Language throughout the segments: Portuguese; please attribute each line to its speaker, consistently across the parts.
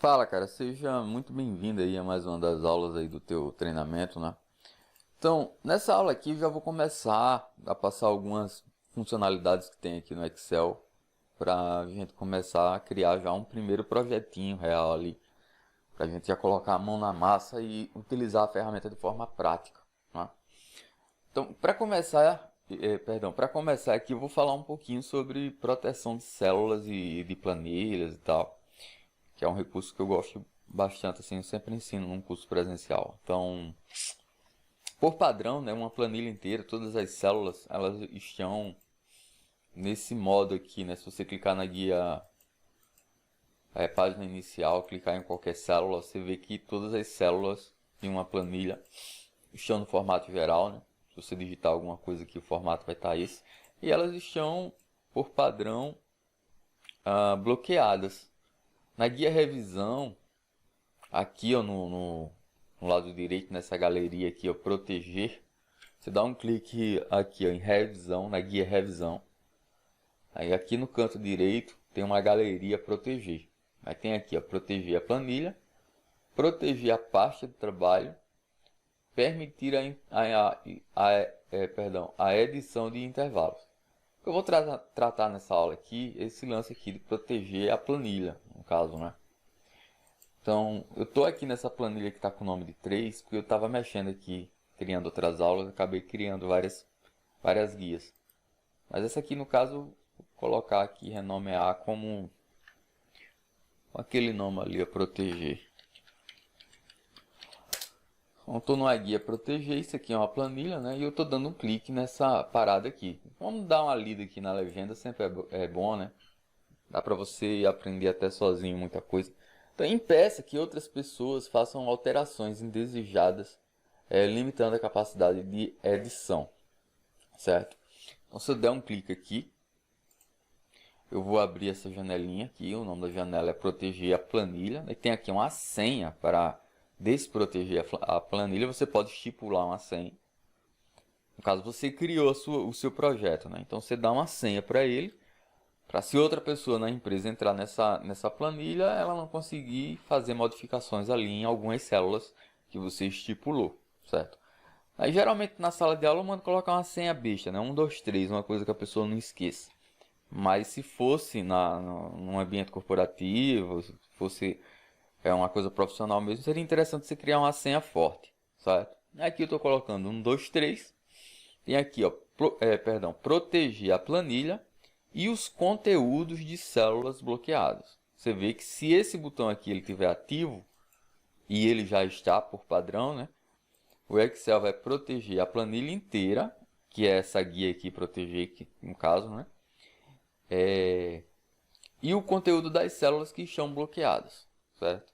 Speaker 1: Fala, cara, seja muito bem-vindo aí a mais uma das aulas aí do teu treinamento, né? Então, nessa aula aqui eu já vou começar a passar algumas funcionalidades que tem aqui no Excel para a gente começar a criar já um primeiro projetinho real ali, para a gente já colocar a mão na massa e utilizar a ferramenta de forma prática, né? Então, para começar aqui eu vou falar um pouquinho sobre proteção de células e de planilhas e tal, que é um recurso que eu gosto bastante, assim, eu sempre ensino num curso presencial. Então, por padrão, né, uma planilha inteira, todas as células, elas estão nesse modo aqui, né? Se você clicar na guia, página inicial, clicar em qualquer célula, você vê que todas as células de uma planilha estão no formato geral, né? Se você digitar alguma coisa aqui, o formato vai estar esse. E elas estão, por padrão, bloqueadas. Na guia revisão, aqui ó, no lado direito, nessa galeria aqui, ó, proteger, você dá um clique aqui ó, em revisão, na guia revisão. Aí aqui no canto direito tem uma galeria proteger. Aí tem aqui ó, proteger a planilha, proteger a pasta de trabalho, permitir a edição de intervalos. Eu vou tratar nessa aula aqui, esse lance aqui de proteger a planilha, no caso, né? Então, eu estou aqui nessa planilha que está com o nome de 3, porque eu estava mexendo aqui, criando outras aulas, acabei criando várias guias. Mas essa aqui, no caso, vou colocar aqui, renomear como aquele nome ali, a proteger. Então, estou numa guia proteger, isso aqui é uma planilha, né? E eu estou dando um clique nessa parada aqui. Vamos dar uma lida aqui na legenda, sempre é bom, né? Dá para você aprender até sozinho muita coisa. Então, impeça que outras pessoas façam alterações indesejadas, limitando a capacidade de edição, certo? Então, se eu der um clique aqui, eu vou abrir essa janelinha aqui. O nome da janela é proteger a planilha. E tem aqui uma senha para desproteger a planilha. Você pode estipular uma senha. No caso, você criou o seu projeto, né? Então, você dá uma senha para ele, para se outra pessoa na empresa entrar nessa planilha, ela não conseguir fazer modificações ali em algumas células que você estipulou, certo? Aí geralmente na sala de aula eu mando colocar uma senha besta, né? 1, 2, 3, uma coisa que a pessoa não esqueça. Mas se fosse num ambiente corporativo, se fosse uma coisa profissional mesmo, seria interessante você criar uma senha forte, certo? Aqui eu estou colocando 1, 2, 3. Tem aqui, ó, proteger a planilha e os conteúdos de células bloqueadas. Você vê que se esse botão aqui ele estiver ativo, e ele já está por padrão, né? O Excel vai proteger a planilha inteira, que é essa guia aqui, proteger, que, no caso, né? E o conteúdo das células que estão bloqueadas, certo?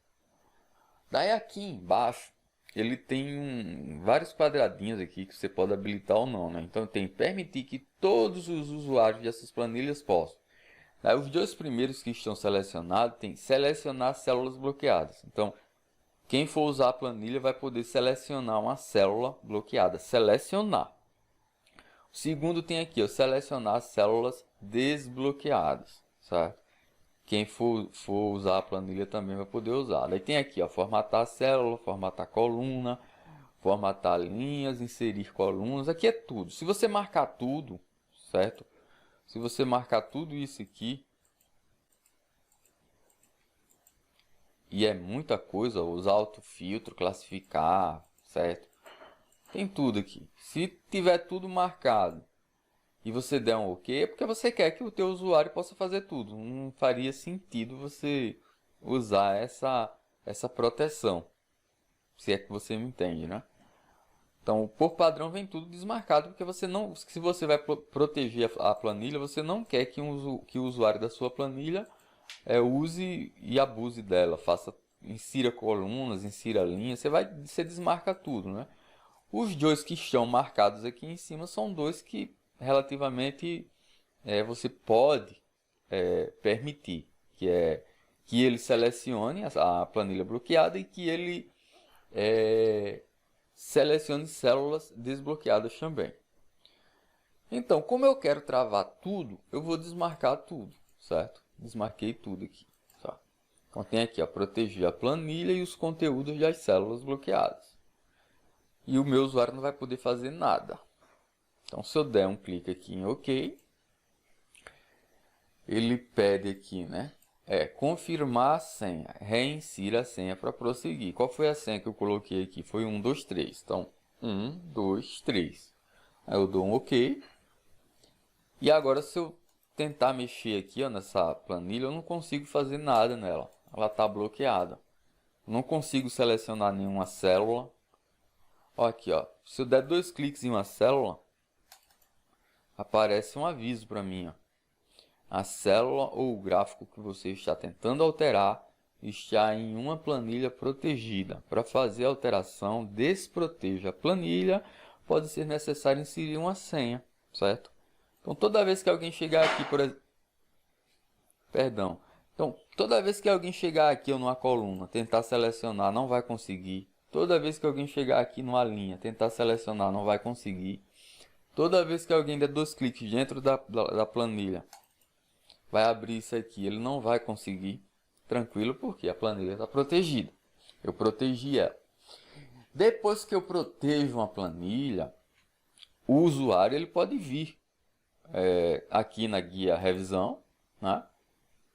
Speaker 1: Daí aqui embaixo, ele tem vários quadradinhos aqui que você pode habilitar ou não, né? Então tem permitir que todos os usuários dessas planilhas possam. Daí os dois primeiros que estão selecionados tem selecionar células bloqueadas. Então, quem for usar a planilha vai poder selecionar uma célula bloqueada. Selecionar. O segundo tem aqui, ó, selecionar células desbloqueadas, certo? Quem for usar a planilha também vai poder usar. Daí tem aqui, ó, formatar a célula, formatar a coluna, formatar linhas, inserir colunas. Aqui é tudo. Se você marcar tudo, certo? Se você marcar tudo isso aqui, e é muita coisa, usar autofiltro, classificar, certo? Tem tudo aqui. Se tiver tudo marcado e você der um OK, é porque você quer que o teu usuário possa fazer tudo. Não faria sentido você usar essa proteção, se é que você me entende, né? Então, por padrão vem tudo desmarcado, porque você não, se você vai proteger a planilha, você não quer que o usuário da sua planilha use e abuse dela, insira colunas, insira linhas, você desmarca tudo, né? Os dois que estão marcados aqui em cima são dois que relativamente você pode permitir, que é que ele selecione a planilha bloqueada e que ele selecione células desbloqueadas também. Então, como eu quero travar tudo, eu vou desmarcar tudo, certo? Desmarquei tudo aqui. Tá? Então tem aqui, ó, proteger a planilha e os conteúdos das células bloqueadas. E o meu usuário não vai poder fazer nada. Então se eu der um clique aqui em OK, ele pede aqui, né? Confirmar a senha, reinsira a senha para prosseguir. Qual foi a senha que eu coloquei aqui? Foi 1, 2, 3. Então, 1, 2, 3. Aí eu dou um OK. E agora, se eu tentar mexer aqui, ó, nessa planilha, eu não consigo fazer nada nela. Ela está bloqueada. Não consigo selecionar nenhuma célula. Ó, aqui, ó. Se eu der 2 cliques em uma célula, aparece um aviso para mim, ó. A célula ou o gráfico que você está tentando alterar está em uma planilha protegida. Para fazer a alteração, desproteja a planilha. Pode ser necessário inserir uma senha, certo? Então, toda vez que alguém chegar aqui, por exemplo... Perdão. Então, toda vez que alguém chegar aqui ou numa coluna, tentar selecionar, não vai conseguir. Toda vez que alguém chegar aqui numa linha, tentar selecionar, não vai conseguir. Toda vez que alguém der 2 cliques dentro da planilha, vai abrir isso aqui, ele não vai conseguir. Tranquilo, porque a planilha está protegida. Eu protegi ela. Depois que eu protejo uma planilha, o usuário ele pode vir aqui na guia revisão, né?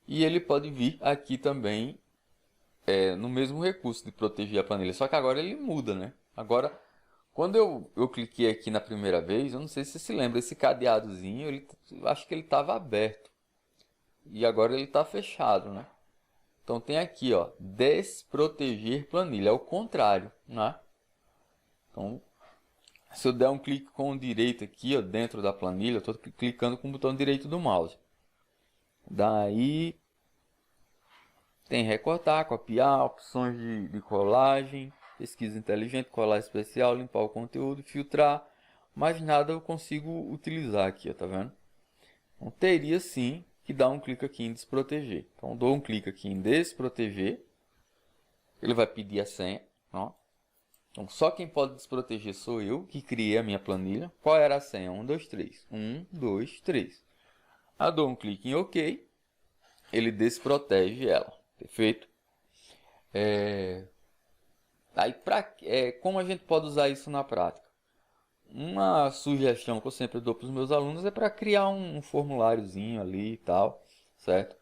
Speaker 1: E ele pode vir aqui também no mesmo recurso de proteger a planilha. Só que agora ele muda, né? Agora, quando eu cliquei aqui na primeira vez, eu não sei se você se lembra, esse cadeadozinho, eu acho que ele estava aberto. E agora ele está fechado, né? Então tem aqui, ó, desproteger planilha, é o contrário, né? Então, se eu der um clique com o direito aqui, ó, dentro da planilha, eu estou clicando com o botão direito do mouse. Daí tem recortar, copiar, opções de colagem, pesquisa inteligente, colar especial, limpar o conteúdo, filtrar. Mais nada eu consigo utilizar aqui, ó, tá vendo? Então teria sim que dar um clique aqui em desproteger. Então dou um clique aqui em desproteger. Ele vai pedir a senha, ó. Então só quem pode desproteger sou eu, que criei a minha planilha. Qual era a senha? 1, 2, 3. 1, 2, 3. Aí dou um clique em OK. Ele desprotege ela. Perfeito? Aí, como a gente pode usar isso na prática? Uma sugestão que eu sempre dou para os meus alunos é para criar um formuláriozinho ali e tal, certo?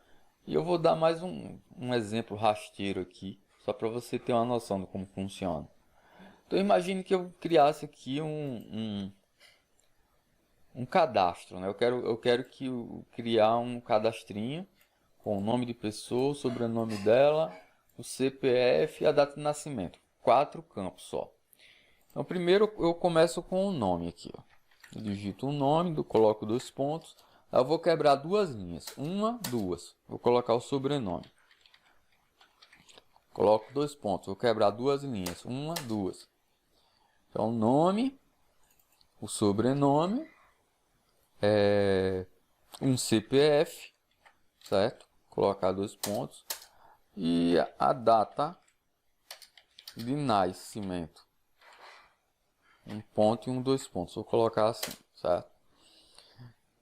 Speaker 1: E eu vou dar mais um exemplo rasteiro aqui, só para você ter uma noção de como funciona. Então imagine que eu criasse aqui um cadastro, né? Eu quero criar um cadastrinho com o nome de pessoa, o sobrenome dela, o CPF e a data de nascimento. 4 campos só. Então primeiro eu começo com o nome aqui, ó. Eu digito o nome, coloco 2 pontos. Aí eu vou quebrar 2 linhas, 1, 2. Vou colocar o sobrenome. Coloco 2 pontos, vou quebrar 2 linhas, 1, 2. Então o nome, o sobrenome, um CPF, certo? Colocar 2 pontos e a data de nascimento. 1 ponto e 2 pontos. Vou colocar assim, certo?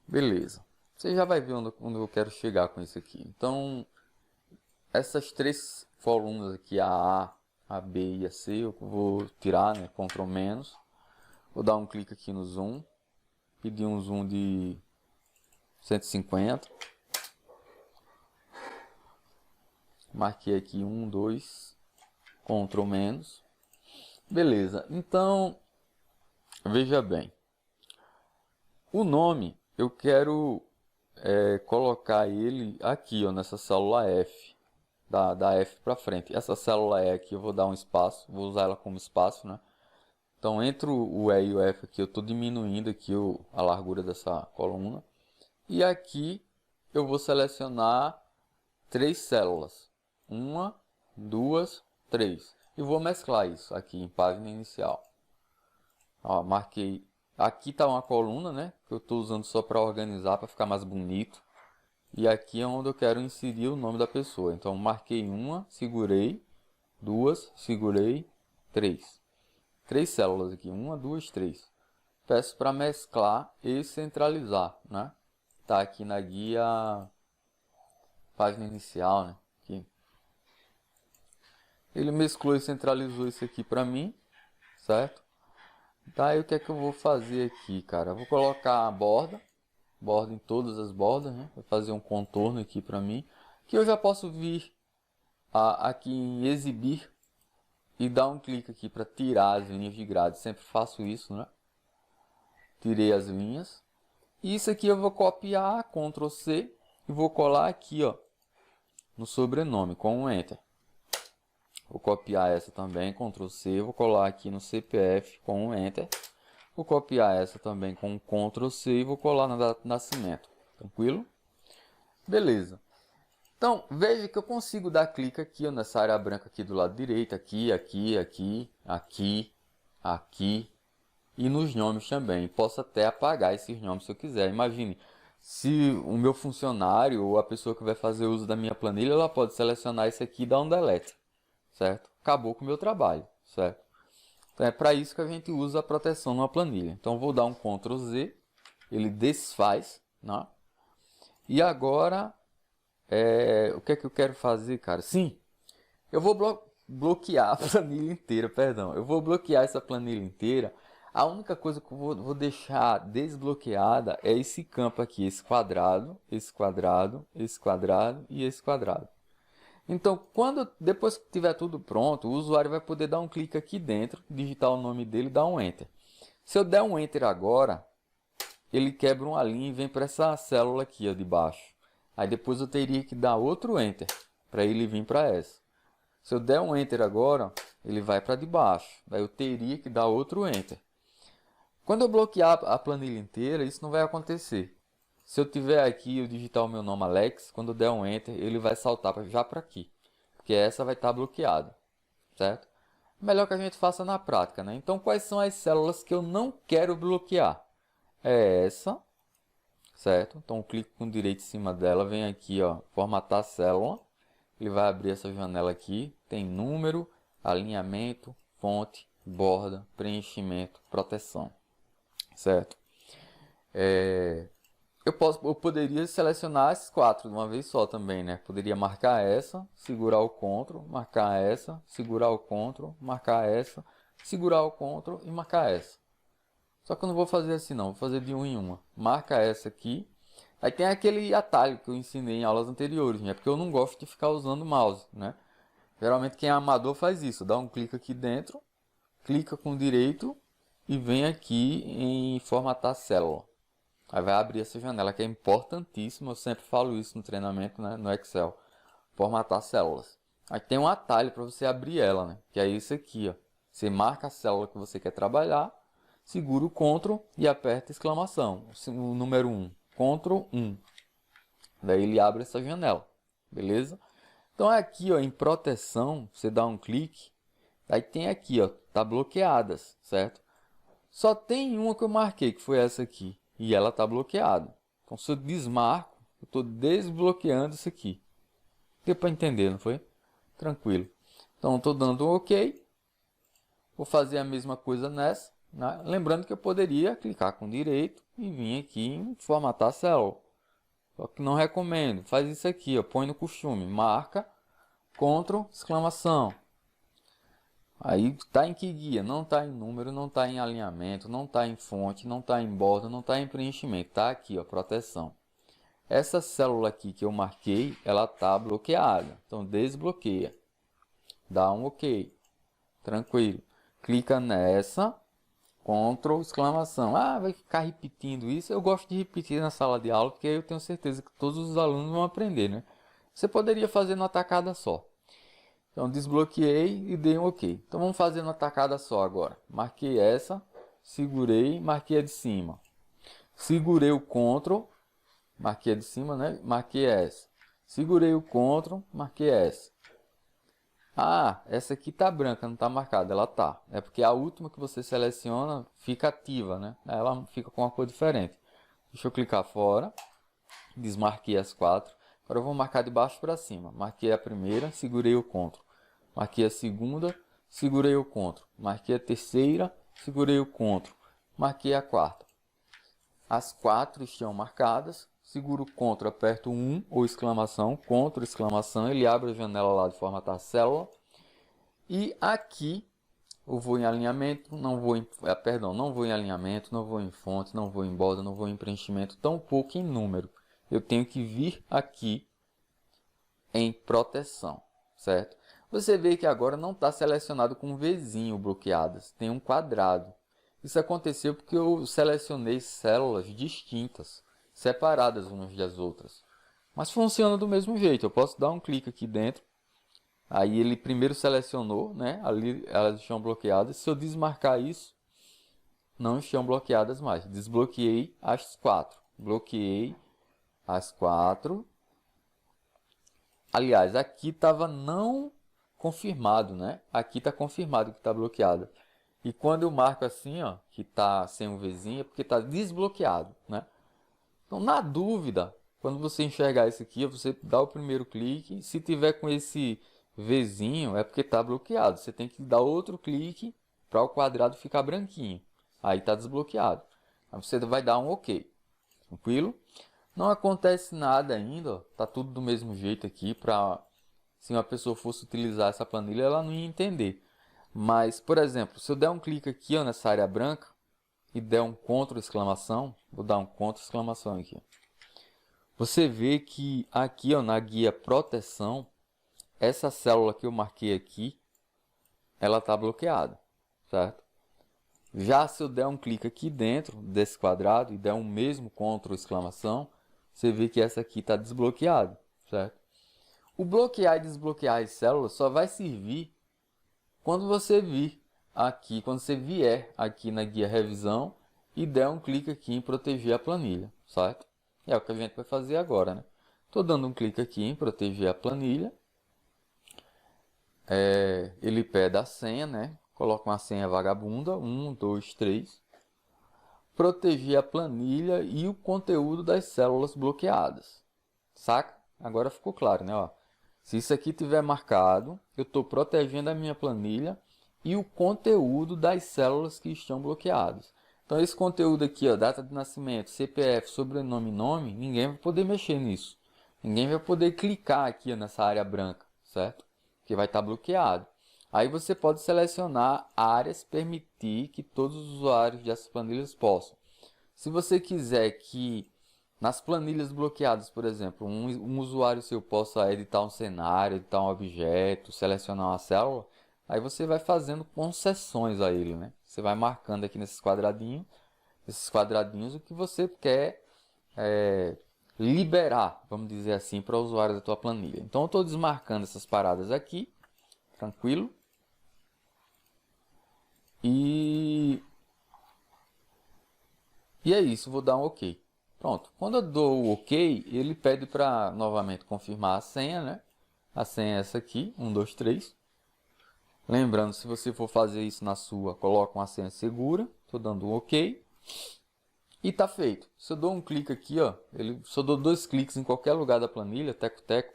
Speaker 1: Beleza. Você já vai ver onde eu quero chegar com isso aqui. Então, essas 3 colunas aqui, a B e a C, eu vou tirar, né? Ctrl menos. Vou dar um clique aqui no zoom. Pedir um zoom de 150. Marquei aqui 1, 2. Ctrl menos. Beleza. Então, veja bem. O nome, eu quero colocar ele aqui, ó, nessa célula F. Da F para frente. Essa célula E aqui eu vou dar um espaço. Vou usar ela como espaço, né? Então, entre o E e o F aqui, eu estou diminuindo aqui a largura dessa coluna. E aqui eu vou selecionar 3 células. 1, 2, 3. E vou mesclar isso aqui em página inicial. Ó, marquei. Aqui está uma coluna, né? Que eu estou usando só para organizar, para ficar mais bonito. E aqui é onde eu quero inserir o nome da pessoa. Então, marquei 1, segurei. 2, segurei. 3. 3 células aqui. 1, 2, 3. Peço para mesclar e centralizar, né? Tá aqui na guia página inicial, né? Aqui. Ele mesclou e centralizou isso aqui para mim, certo? Daí o que é que eu vou fazer aqui, cara? Eu vou colocar a borda em todas as bordas, né? Vou fazer um contorno aqui para mim, que eu já posso vir aqui em exibir e dar um clique aqui para tirar as linhas de grade. Sempre faço isso, né? Tirei as linhas. E isso aqui eu vou copiar, Ctrl C, e vou colar aqui, ó, no sobrenome, com um Enter. Vou copiar essa também, Ctrl C, vou colar aqui no CPF com um Enter. Vou copiar essa também com um Ctrl C e vou colar na data de nascimento. Tranquilo? Beleza. Então, veja que eu consigo dar clique aqui, ó, nessa área branca aqui do lado direito, aqui, aqui, aqui, aqui, aqui, e nos nomes também. Posso até apagar esses nomes se eu quiser. Imagine, se o meu funcionário ou a pessoa que vai fazer uso da minha planilha, ela pode selecionar isso aqui e dar um delete, certo? Acabou com o meu trabalho, certo? Então é para isso que a gente usa a proteção numa planilha. Então vou dar um Ctrl Z, ele desfaz, né? E agora, o que é que eu quero fazer, cara? Sim, eu vou bloquear a planilha inteira, perdão. Eu vou bloquear essa planilha inteira. A única coisa que eu vou deixar desbloqueada é esse campo aqui, esse quadrado, esse quadrado, esse quadrado e esse quadrado. Então, depois que tiver tudo pronto, o usuário vai poder dar um clique aqui dentro, digitar o nome dele e dar um Enter. Se eu der um Enter agora, ele quebra uma linha e vem para essa célula aqui, ó, de baixo. Aí depois eu teria que dar outro Enter para ele vir para essa. Se eu der um Enter agora, ele vai para de baixo. Daí eu teria que dar outro Enter. Quando eu bloquear a planilha inteira, isso não vai acontecer. Se eu tiver aqui, eu digitar o meu nome Alex, quando eu der um Enter, ele vai saltar já para aqui. Porque essa vai estar bloqueada, certo? Melhor que a gente faça na prática, né? Então, quais são as células que eu não quero bloquear? É essa, certo? Então, eu clico com o direito em cima dela, vem aqui, ó, formatar a célula. Ele vai abrir essa janela aqui, tem número, alinhamento, fonte, borda, preenchimento, proteção, certo? Eu poderia selecionar esses 4 de uma vez só também, né? Poderia marcar essa, segurar o Ctrl, marcar essa, segurar o Ctrl, marcar essa, segurar o Ctrl e marcar essa. Só que eu não vou fazer assim não, vou fazer de uma em uma. Marca essa aqui. Aí tem aquele atalho que eu ensinei em aulas anteriores, né? Porque eu não gosto de ficar usando o mouse, né? Geralmente quem é amador faz isso, dá um clique aqui dentro, clica com o direito e vem aqui em formatar célula. Aí vai abrir essa janela que é importantíssima, eu sempre falo isso no treinamento, né, no Excel. Formatar células. Aí tem um atalho para você abrir ela, né? Que é isso aqui, ó. Você marca a célula que você quer trabalhar, segura o Ctrl e aperta exclamação. O número 1. Ctrl 1. Daí ele abre essa janela, beleza? Então aqui, ó, em proteção, você dá um clique. Aí tem aqui, ó, tá bloqueadas, certo? Só tem uma que eu marquei, que foi essa aqui. E ela está bloqueada. Então, se eu desmarco, eu estou desbloqueando isso aqui. Deu para entender, não foi? Tranquilo. Então, estou dando um OK. Vou fazer a mesma coisa nessa, né? Lembrando que eu poderia clicar com direito e vir aqui em formatar a célula. Só que não recomendo. Faz isso aqui, ó, põe no costume. Marca, Ctrl, exclamação. Aí está em que guia? Não está em número, não está em alinhamento, não está em fonte, não está em borda, não está em preenchimento. Está aqui, ó, proteção. Essa célula aqui que eu marquei, ela está bloqueada. Então desbloqueia. Dá um OK. Tranquilo. Clica nessa. Ctrl, exclamação. Ah, vai ficar repetindo isso. Eu gosto de repetir na sala de aula, porque aí eu tenho certeza que todos os alunos vão aprender, né? Você poderia fazer numa tacada só. Então, desbloqueei e dei um OK. Então, vamos fazer uma tacada só agora. Marquei essa, segurei, marquei a de cima. Segurei o Ctrl, marquei a de cima, né? Marquei essa. Segurei o Ctrl, marquei essa. Ah, essa aqui tá branca, não tá marcada. Ela tá. É porque a última que você seleciona fica ativa, né? Ela fica com uma cor diferente. Deixa eu clicar fora. Desmarquei as 4. Agora eu vou marcar de baixo para cima. Marquei a primeira, segurei o Ctrl. Marquei a segunda, segurei o Ctrl. Marquei a terceira, segurei o Ctrl. Marquei a quarta. As 4 estão marcadas. Seguro o Ctrl, aperto 1 ou exclamação, Ctrl, exclamação. Ele abre a janela lá de formatar a célula. E aqui eu vou em alinhamento, não vou em, não vou em alinhamento, não vou em fonte, não vou em borda, não vou em preenchimento, tampouco em número. Eu tenho que vir aqui em proteção, certo? Você vê que agora não está selecionado com um Vzinho bloqueadas, tem um quadrado. Isso aconteceu porque eu selecionei células distintas, separadas umas das outras. Mas funciona do mesmo jeito, eu posso dar um clique aqui dentro. Aí ele primeiro selecionou, né? Ali elas estão bloqueadas. Se eu desmarcar isso, não estão bloqueadas mais. Desbloqueei as 4. Bloqueei as 4. Aliás, aqui estava não confirmado, né? Aqui está confirmado que está bloqueada. E quando eu marco assim, ó, que está sem um Vzinho, é porque está desbloqueado, né? Então, na dúvida, quando você enxergar isso aqui, você dá o primeiro clique. Se tiver com esse Vzinho, é porque está bloqueado. Você tem que dar outro clique para o quadrado ficar branquinho. Aí está desbloqueado. Aí você vai dar um OK. Tranquilo? Não acontece nada ainda. Ó. Tá tudo do mesmo jeito aqui. Se uma pessoa fosse utilizar essa planilha, ela não ia entender. Mas, por exemplo, se eu der um clique aqui ó, nessa área branca e der um Ctrl exclamação, vou dar um Ctrl exclamação aqui. Você vê que aqui ó, na guia proteção, essa célula que eu marquei aqui, ela está bloqueada, certo? Já se eu der um clique aqui dentro desse quadrado e der um mesmo Ctrl exclamação, você vê que essa aqui está desbloqueada, certo? O bloquear e desbloquear as células só vai servir quando você vir aqui, quando você vier aqui na guia revisão e der um clique aqui em proteger a planilha, certo? É o que a gente vai fazer agora, né? Estou dando um clique aqui em proteger a planilha. Ele pede a senha, né? Coloca uma senha vagabunda, 1, 2, 3. Proteger a planilha e o conteúdo das células bloqueadas. Saca? Agora ficou claro, né? Ó, se isso aqui tiver marcado, eu estou protegendo a minha planilha e o conteúdo das células que estão bloqueadas. Então, esse conteúdo aqui, ó, data de nascimento, CPF, sobrenome, nome, ninguém vai poder mexer nisso. Ninguém vai poder clicar aqui ó, nessa área branca, certo? Que vai estar bloqueado. Aí você pode selecionar áreas, permitir que todos os usuários dessas planilhas possam. Se você quiser que nas planilhas bloqueadas, por exemplo, um usuário seu possa editar um cenário, editar um objeto, selecionar uma célula, aí você vai fazendo concessões a ele, né? Você vai marcando aqui nesses quadradinhos o que você quer liberar, vamos dizer assim, para o usuário da tua planilha. Então, eu estou desmarcando essas paradas aqui, tranquilo. E é isso, vou dar um OK. Pronto, quando eu dou o OK, ele pede para novamente confirmar a senha, né? A senha é essa aqui, 1, 2, 3. Lembrando, se você for fazer isso na sua, coloca uma senha segura. Estou dando um OK. E está feito. Se eu dou um clique aqui, ó, se eu dou 2 cliques em qualquer lugar da planilha, teco-teco,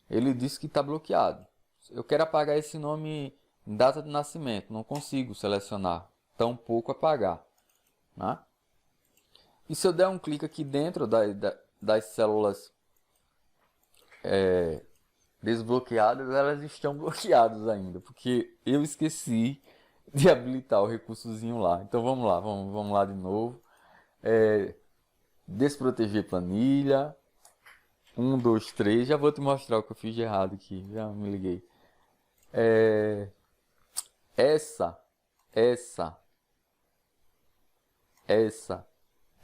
Speaker 1: ele diz que está bloqueado. Eu quero apagar esse nome em data de nascimento, não consigo selecionar, tampouco apagar. Né? E se eu der um clique aqui dentro das células desbloqueadas, elas estão bloqueadas ainda, porque eu esqueci de habilitar o recursozinho lá. Então vamos lá, vamos lá de novo. Desproteger planilha. 1, 2, 3. Já vou te mostrar o que eu fiz de errado aqui. Já me liguei. Essa.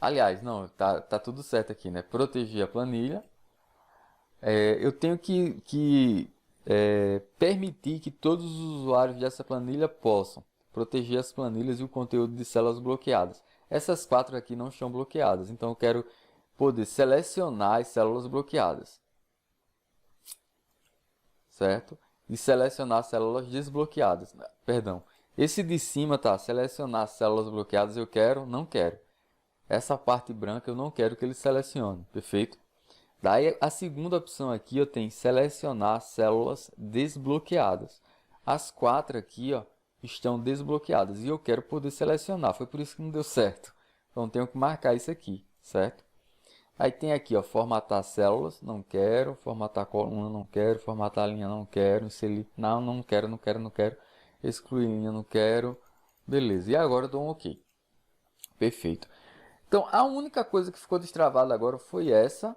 Speaker 1: Aliás, não, tá tudo certo aqui, né? Proteger a planilha. Eu tenho que permitir que todos os usuários dessa planilha possam proteger as planilhas e o conteúdo de células bloqueadas. Essas 4 aqui não estão bloqueadas, então eu quero poder selecionar as células bloqueadas, certo? E selecionar células desbloqueadas. Perdão, esse de cima tá, selecionar células bloqueadas eu quero, não quero. Essa parte branca eu não quero que ele selecione, perfeito? Daí a segunda opção aqui eu tenho selecionar células desbloqueadas. As 4 aqui ó, estão desbloqueadas e eu quero poder selecionar, foi por isso que não deu certo. Então tenho que marcar isso aqui, certo? Aí tem aqui, ó, formatar células, não quero, formatar coluna, não quero, formatar linha, não quero, inserir, não quero, não quero, não quero, excluir linha, não quero, beleza. E agora eu dou um OK. Perfeito. Então, a única coisa que ficou destravada agora foi essa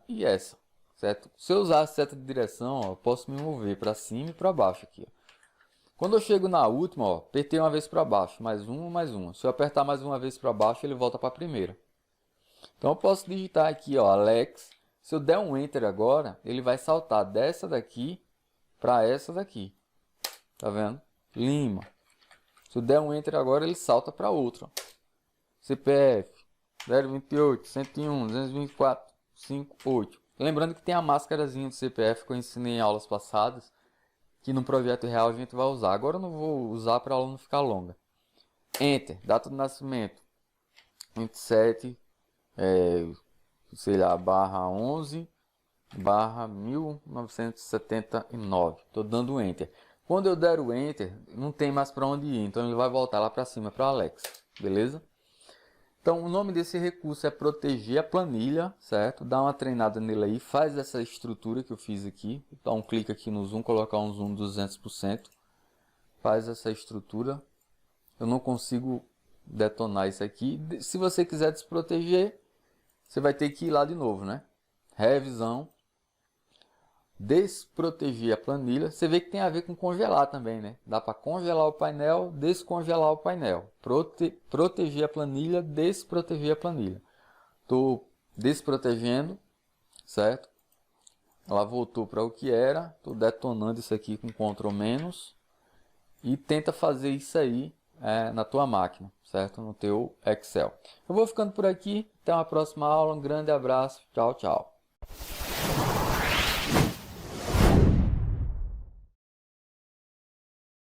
Speaker 1: e essa, certo? Se eu usar a seta de direção, ó, eu posso me mover para cima e para baixo aqui, ó. Quando eu chego na última, ó, apertei uma vez para baixo, mais uma, mais uma. Se eu apertar mais uma vez para baixo, ele volta para a primeira. Então eu posso digitar aqui, ó, Alex. Se eu der um Enter agora, ele vai saltar dessa daqui para essa daqui. Tá vendo? Lima. Se eu der um Enter agora, ele salta para outra. CPF 028 101 224 58. Lembrando que tem a máscarazinha do CPF que eu ensinei em aulas passadas, que no projeto real a gente vai usar. Agora eu não vou usar para a aula não ficar longa. Enter, data de nascimento 27, sei lá, /11 /1979. Estou dando Enter. Quando eu der o Enter, não tem mais para onde ir, então ele vai voltar lá para cima para Alex, beleza? Então o nome desse recurso é proteger a planilha, certo? Dá uma treinada nele aí, faz essa estrutura que eu fiz aqui, dá um clique aqui no zoom, colocar um zoom 200%, faz essa estrutura. Eu não consigo detonar isso aqui. Se você quiser desproteger, você vai ter que ir lá de novo, né? Revisão, desproteger a planilha. Você vê que tem a ver com congelar também, né? Dá para congelar o painel, descongelar o painel. Proteger a planilha, desproteger a planilha. Estou desprotegendo, certo? Ela voltou para o que era. Estou detonando isso aqui com Ctrl menos. E tenta fazer isso aí na tua máquina, certo? No teu Excel. Eu vou ficando por aqui. Até uma próxima aula. Um grande abraço. Tchau, tchau.